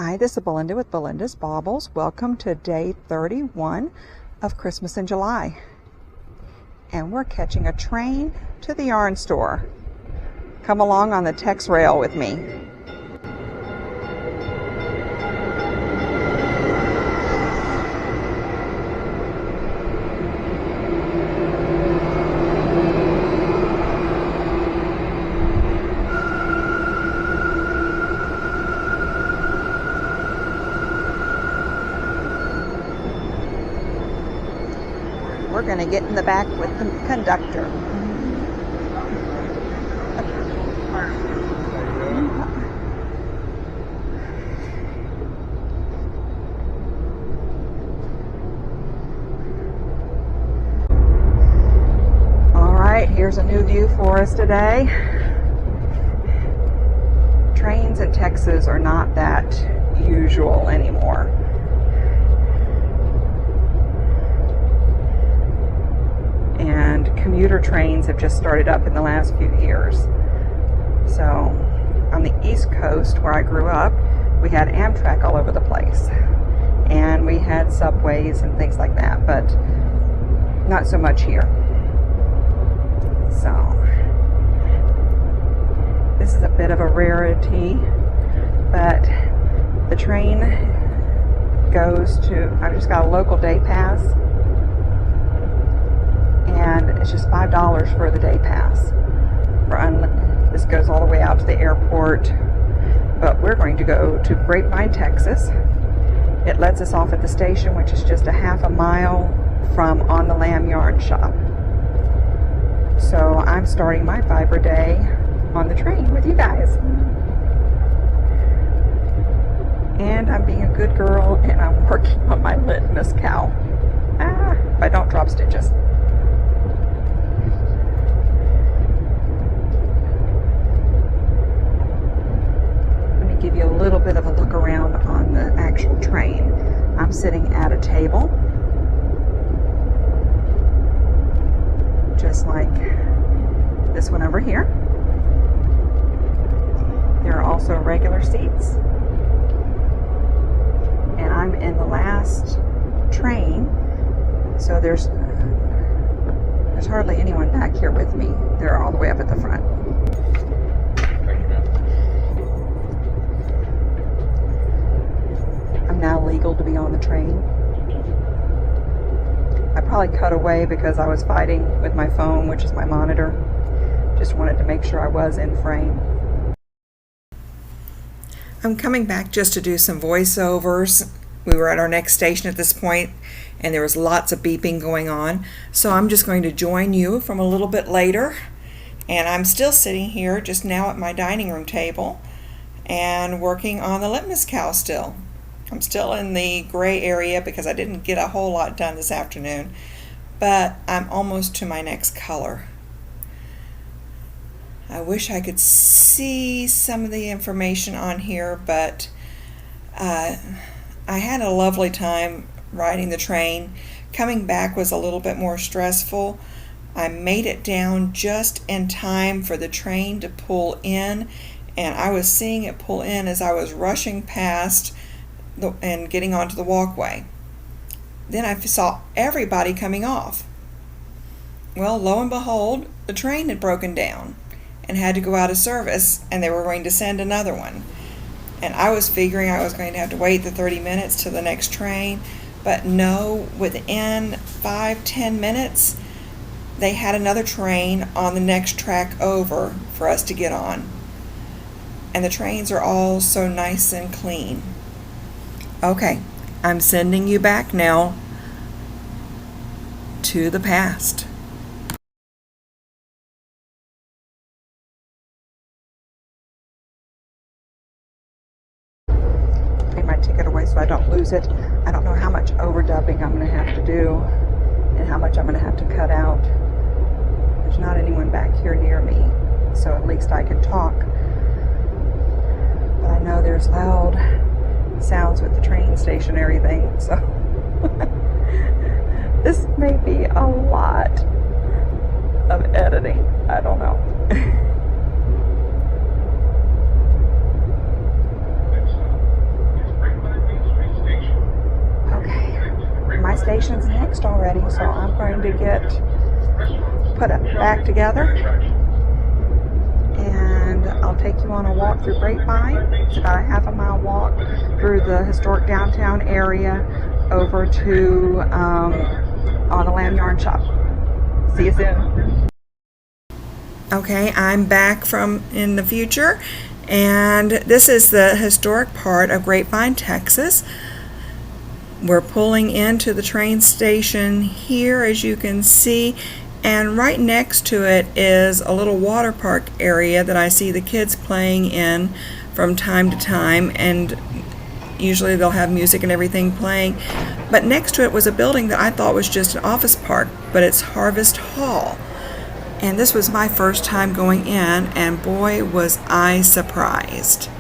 Hi, this is Belinda with Belinda's Baubles. Welcome to day 31 of Christmas in July. And we're catching a train to the yarn store. Come along on the Tex Rail with me. We're going to get in the back with the conductor. All right, here's a new view for us today. Trains in Texas are not that usual anymore. And commuter trains have just started up in the last few years. So on the East Coast where I grew up, we had Amtrak all over the place, and we had subways and things like that, but not so much here. So this is a bit of a rarity, but the train goes to, I've just got a local day pass, and it's just $5 for the day pass. This goes all the way out to the airport, but we're going to go to Grapevine, Texas. It lets us off at the station, which is just a half a mile from On the Lamb Yarn Shop. So I'm starting my fiber day on the train with you guys. And I'm being a good girl, and I'm working on my litmus cow. If I don't drop stitches. Give you a little bit of a look around on the actual train. I'm sitting at a table, just like this one over here. There are also regular seats, and I'm in the last train, so there's hardly anyone back here with me. They're all the way up at the front. Now legal to be on the train. I probably cut away because I was fighting with my phone, which is my monitor. Just wanted to make sure I was in frame. I'm coming back just to do some voiceovers. We were at our next station at this point, and there was lots of beeping going on. So I'm just going to join you from a little bit later. And I'm still sitting here just now at my dining room table and working on the litmus cow still. I'm still in the gray area because I didn't get a whole lot done this afternoon, but I'm almost to my next color. I wish I could see some of the information on here, but I had a lovely time riding the train. Coming back was a little bit more stressful. I made it down just in time for the train to pull in, and I was seeing it pull in as I was rushing past and getting onto the walkway. Then I saw everybody coming off. Well, lo and behold, the train had broken down and had to go out of service, and they were going to send another one. And I was figuring I was going to have to wait the 30 minutes to the next train, but no, within 5-10 minutes they had another train on the next track over for us to get on. And the trains are all so nice and clean. Okay, I'm sending you back now to the past. Take my ticket away so I don't lose it. I don't know how much overdubbing I'm going to have to do and how much I'm going to have to cut out. There's not anyone back here near me, so at least I can talk. But I know there's loud sounds with the train stationary thing, so this may be a lot of editing. I don't know. station's next already, so I'm going to put it back together, and I'll take you on a walk through Grapevine. It's about a half-a-mile walk through the historic downtown area over to On the Lamb Yarn Shop. See you soon. Okay, I'm back from in the future, and this is the historic part of Grapevine, Texas. We're pulling into the train station here, as you can see, and right next to it is a little water park area that I see the kids playing in from time to time, and usually they'll have music and everything playing. But next to it was a building that I thought was just an office park, but it's Harvest Hall. And this was my first time going in, and boy was I surprised.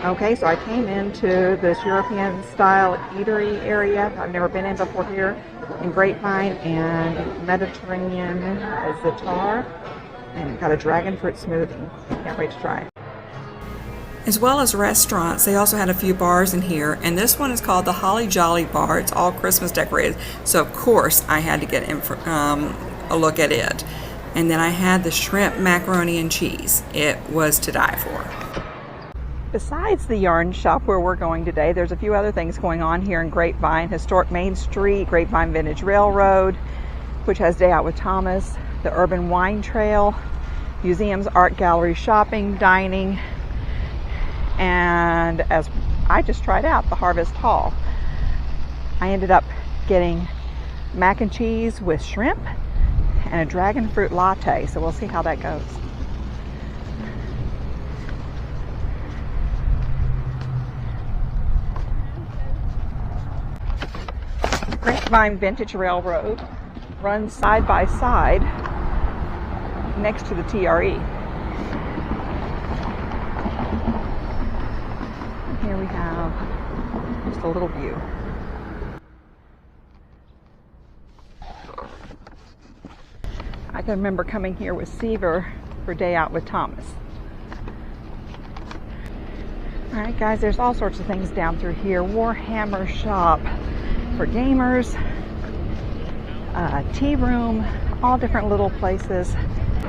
Okay, so I came into this European style eatery area I've never been in before here in Grapevine, and Mediterranean za'atar, and got a dragon fruit smoothie. Can't wait to try it. As well as restaurants, they also had a few bars in here, and this one is called the Holly Jolly Bar. It's all Christmas decorated, so of course I had to get a look at it. And then I had the shrimp macaroni and cheese. It was to die for. Besides the yarn shop where we're going today, there's a few other things going on here in Grapevine. Historic Main Street, Grapevine Vintage Railroad, which has Day Out with Thomas, the Urban Wine Trail, museums, art gallery, shopping, dining, and as I just tried out, the Harvest Hall. I ended up getting mac and cheese with shrimp and a dragon fruit latte, so we'll see how that goes. Grapevine Vintage Railroad runs side by side next to the TRE. And here we have just a little view. I can remember coming here with Seaver for Day Out with Thomas. Alright guys, there's all sorts of things down through here. Warhammer shop for gamers, tea room, all different little places.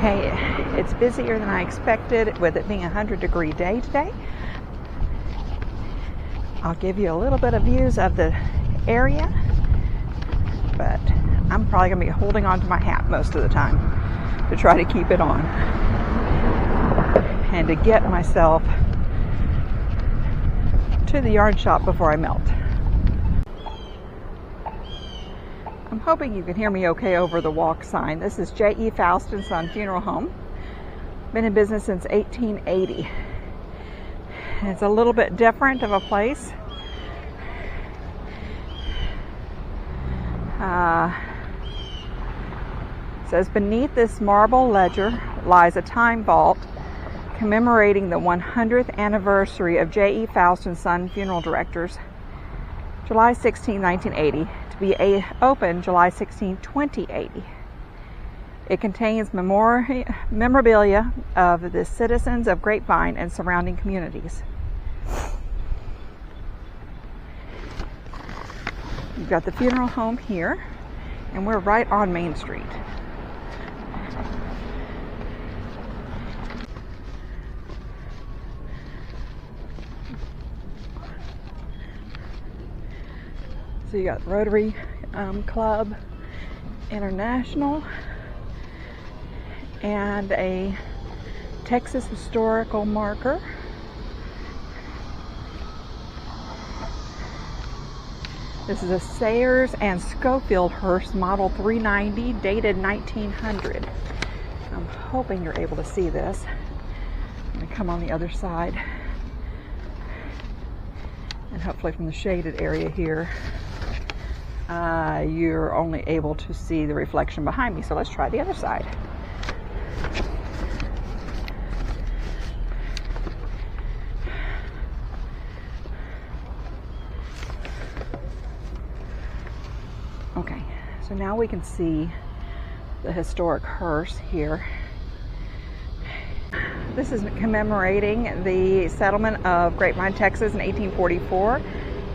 Hey, it's busier than I expected with it being a 100-degree day today. I'll give you a little bit of views of the area, but I'm probably going to be holding on to my hat most of the time to try to keep it on and to get myself to the yarn shop before I melt. I'm hoping you can hear me okay over the walk sign. This is J.E. Faust & Son Funeral Home. Been in business since 1880. It's a little bit different of a place. It says, beneath this marble ledger lies a time vault commemorating the 100th anniversary of J.E. Faust & Son Funeral Directors, July 16, 1980, to be opened July 16, 2080. It contains memorabilia of the citizens of Grapevine and surrounding communities. You've got the funeral home here, and we're right on Main Street. So you got Rotary Club International and a Texas historical marker. This is a Sayers and Schofield hearse model 390 dated 1900. I'm hoping you're able to see this. I'm going to come on the other side and hopefully from the shaded area here you're only able to see the reflection behind me. So let's try the other side. Okay, so now we can see the historic hearse here. This is commemorating the settlement of Grapevine, Texas in 1844.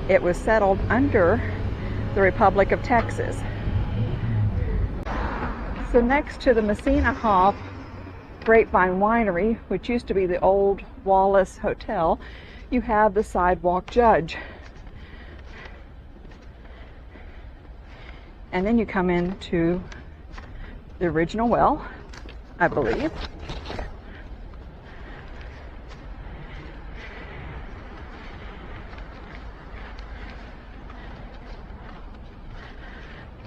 It was settled under the Republic of Texas. So next to the Messina Hoff Grapevine Winery, which used to be the old Wallace Hotel, you have the Sidewalk Judge. And then you come into the original well, I believe.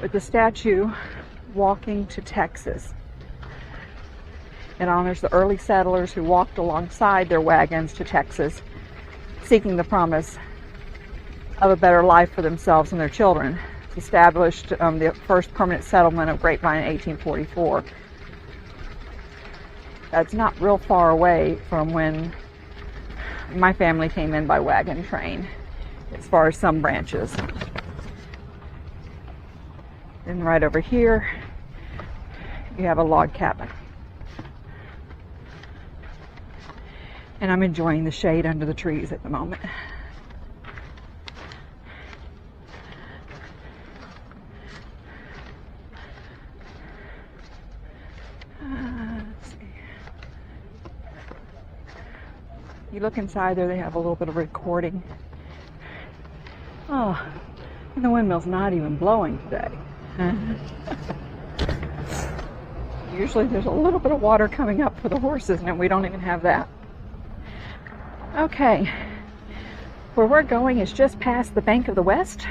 With the statue walking to Texas. It honors the early settlers who walked alongside their wagons to Texas, seeking the promise of a better life for themselves and their children. It's established the first permanent settlement of Grapevine in 1844. That's not real far away from when my family came in by wagon train, as far as some branches. And right over here, you have a log cabin. And I'm enjoying the shade under the trees at the moment. Let's see. You look inside there, they have a little bit of recording. Oh, and the windmill's not even blowing today. Usually there's a little bit of water coming up for the horses, and we don't even have that. Okay, where we're going is just past the Bank of the West.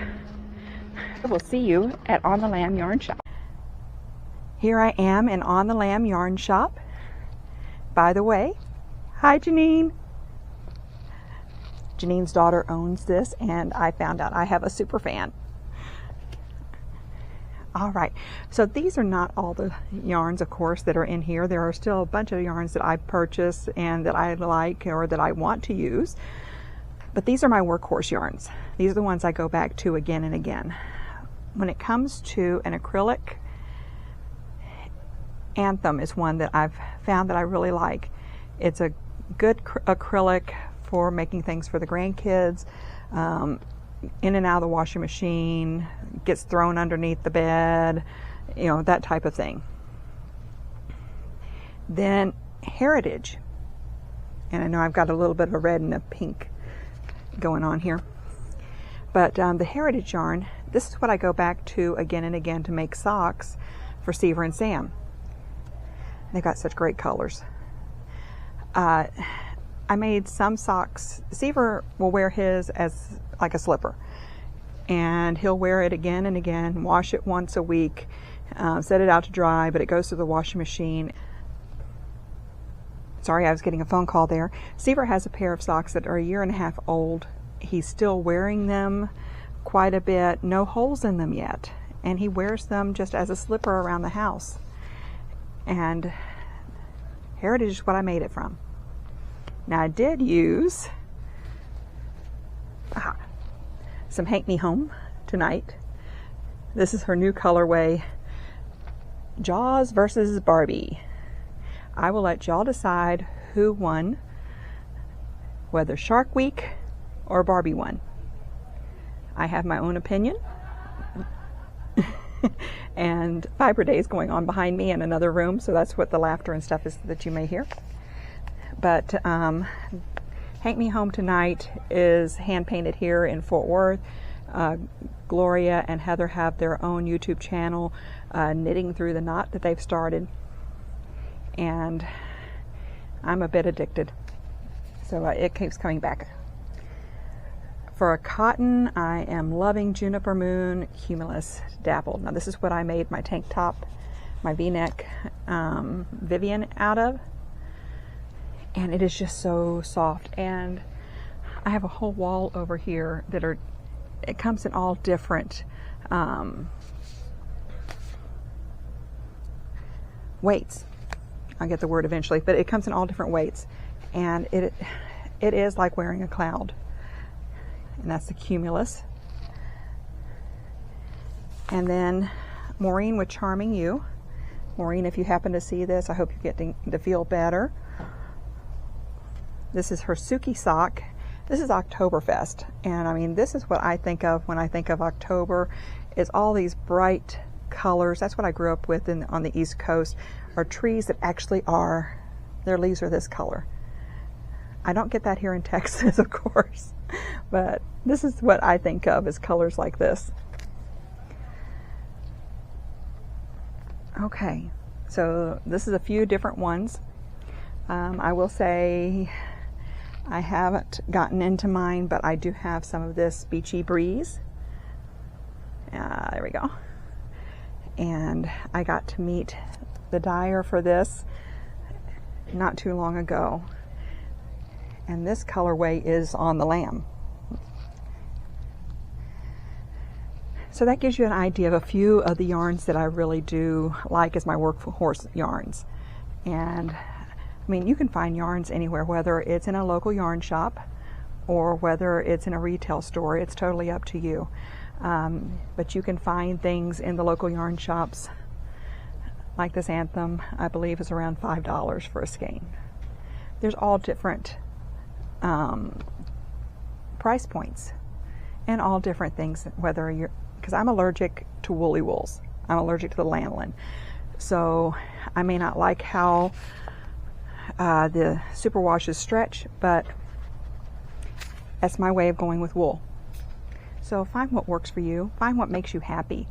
We'll see you at On the Lamb Yarn Shop. Here I am in On the Lamb Yarn Shop. By the way, hi Janine. Janine's daughter owns this, and I found out I have a super fan. All right, so these are not all the yarns, of course, that are in here. There are still a bunch of yarns that I purchase and that I like or that I want to use. But these are my workhorse yarns. These are the ones I go back to again and again. When it comes to an acrylic, Anthem is one that I've found that I really like. It's a good acrylic for making things for the grandkids. In and out of the washing machine, gets thrown underneath the bed, you know, that type of thing. Then Heritage, and I know I've got a little bit of a red and a pink going on here, but the Heritage yarn, this is what I go back to again and again to make socks for Seaver and Sam. They've got such great colors. I made some socks. Seaver will wear his as like a slipper, and he'll wear it again and again, wash it once a week, set it out to dry, but it goes through the washing machine. Sorry, I was getting a phone call there. Seaver has a pair of socks that are 1.5 years old. He's still wearing them quite a bit, no holes in them yet, and he wears them just as a slipper around the house. And Heritage is what I made it from. Now I did use some Hank Me Home tonight. This is her new colorway, Jaws versus Barbie. I will let y'all decide who won, whether Shark Week or Barbie won. I have my own opinion. And Fiber Day is going on behind me in another room, so that's what the laughter and stuff is that you may hear. But Hank Me Home tonight is hand painted here in Fort Worth. Gloria and Heather have their own YouTube channel, Knitting Through the Knot, that they've started. And I'm a bit addicted, so it keeps coming back. For a cotton, I am loving Juniper Moon Cumulus Dapple. Now this is what I made my tank top, my V-neck Vivian out of. And it is just so soft. And I have a whole wall over here that are, it comes in all different weights. I'll get the word eventually, but it comes in all different weights. And it is like wearing a cloud. And that's the Cumulus. And then Maureen with Charming You. Maureen, if you happen to see this, I hope you're getting to feel better. This is her Suki sock. This is Oktoberfest, and I mean, this is what I think of when I think of October, is all these bright colors. That's what I grew up with on the East Coast, are trees that actually are, their leaves are this color. I don't get that here in Texas, of course, but this is what I think of as colors like this. Okay, so this is a few different ones. I will say I haven't gotten into mine, but I do have some of this Beachy Breeze. There we go. And I got to meet the dyer for this not too long ago. And this colorway is on the lamb. So that gives you an idea of a few of the yarns that I really do like as my workhorse yarns. And I mean, you can find yarns anywhere, whether it's in a local yarn shop or whether it's in a retail store. It's totally up to you. But you can find things in the local yarn shops, like this Anthem, I believe is around $5 for a skein. There's all different price points and all different things, whether you're, because I'm allergic to woolly wools. I'm allergic to the lanolin. So I may not like how the superwashes stretch, but that's my way of going with wool. So find what works for you, find what makes you happy.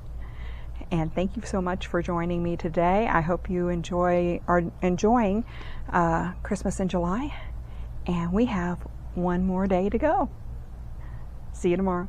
And thank you so much for joining me today. I hope you are enjoying Christmas in July, and we have one more day to go. See you tomorrow.